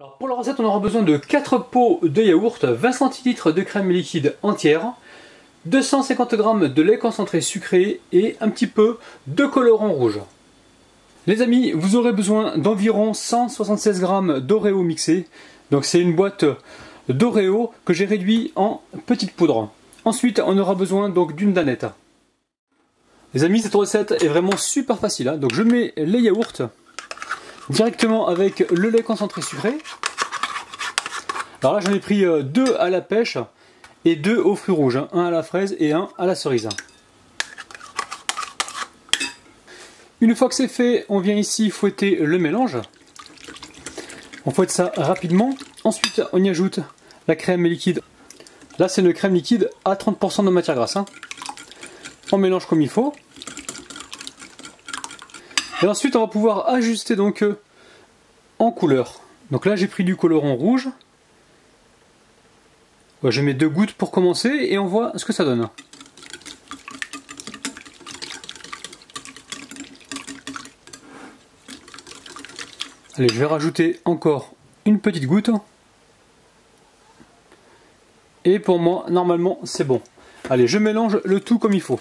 Alors pour la recette, on aura besoin de 4 pots de yaourt, 20 centilitres de crème liquide entière, 250 g de lait concentré sucré et un petit peu de colorant rouge. Les amis, vous aurez besoin d'environ 176 g d'Oreo mixé. Donc c'est une boîte d'Oreo que j'ai réduit en petite poudre. Ensuite, on aura besoin donc d'une danette. Les amis, cette recette est vraiment super facile, hein. Donc je mets les yaourts directement avec le lait concentré sucré. Alors là, j'en ai pris 2 à la pêche et 2 aux fruits rouges, hein. Un à la fraise et un à la cerise. Une fois que c'est fait, on vient ici fouetter le mélange. On fouette ça rapidement. Ensuite, on y ajoute la crème liquide. Là, c'est une crème liquide à 30% de matière grasse, hein. On mélange comme il faut. Et ensuite, on va pouvoir ajuster donc en couleur. Donc là, j'ai pris du colorant rouge. Je mets 2 gouttes pour commencer et on voit ce que ça donne. Allez, je vais rajouter encore une petite goutte. Et pour moi, normalement, c'est bon. Allez, je mélange le tout comme il faut.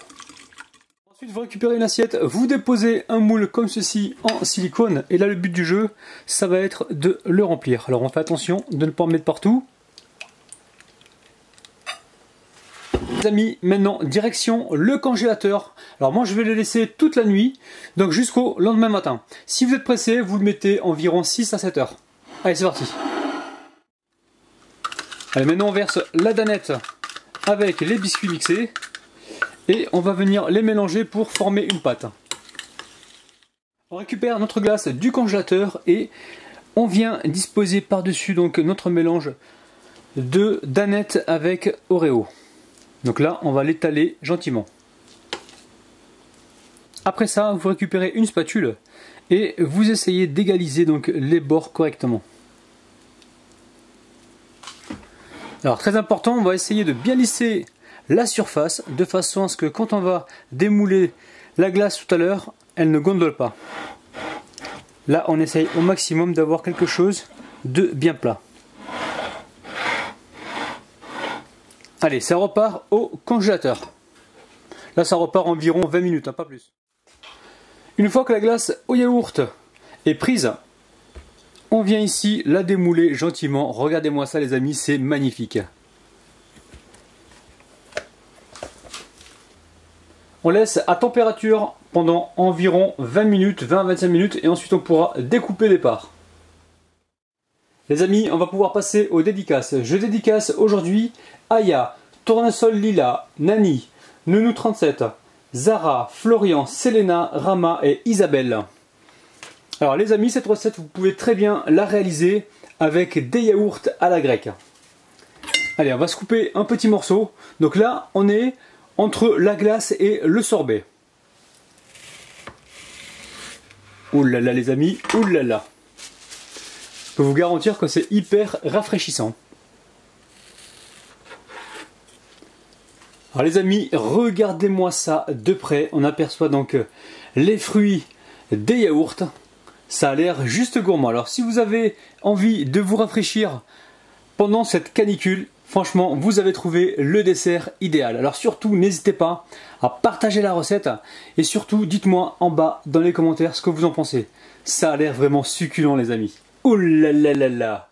Ensuite, vous récupérez une assiette, vous déposez un moule comme ceci en silicone. Et là, le but du jeu, ça va être de le remplir. Alors, on fait attention de ne pas en mettre partout. Les amis, maintenant, direction le congélateur. Alors moi, je vais le laisser toute la nuit, donc jusqu'au lendemain matin. Si vous êtes pressé, vous le mettez environ 6 à 7 heures. Allez, c'est parti. Allez, maintenant, on verse la danette avec les biscuits mixés. Et on va venir les mélanger pour former une pâte. On récupère notre glace du congélateur et on vient disposer par-dessus donc notre mélange de danette avec Oreo. Donc là, on va l'étaler gentiment. Après ça, vous récupérez une spatule et vous essayez d'égaliser donc les bords correctement. Alors très important, on va essayer de bien lisser la surface de façon à ce que quand on va démouler la glace tout à l'heure, elle ne gondole pas. Là, on essaye au maximum d'avoir quelque chose de bien plat. Allez, ça repart au congélateur. Là, ça repart environ 20 minutes, hein, pas plus. Une fois que la glace au yaourt est prise, on vient ici la démouler gentiment. Regardez-moi ça, les amis, c'est magnifique. On laisse à température pendant environ 20 minutes, 20-25 minutes, et ensuite on pourra découper les parts. Les amis, on va pouvoir passer aux dédicaces. Je dédicace aujourd'hui Aya, Tournesol Lila, Nani, Nounou37, Zara, Florian, Selena, Rama et Isabelle. Alors les amis, cette recette, vous pouvez très bien la réaliser avec des yaourts à la grecque. Allez, on va se couper un petit morceau. Donc là, on est entre la glace et le sorbet. Ouh là là les amis, ouh là là. Je peux vous garantir que c'est hyper rafraîchissant. Alors les amis, regardez-moi ça de près. On aperçoit donc les fruits des yaourts. Ça a l'air juste gourmand. Alors si vous avez envie de vous rafraîchir pendant cette canicule, franchement, vous avez trouvé le dessert idéal. Alors surtout, n'hésitez pas à partager la recette et surtout, dites-moi en bas dans les commentaires ce que vous en pensez. Ça a l'air vraiment succulent les amis. Ouh là là là là.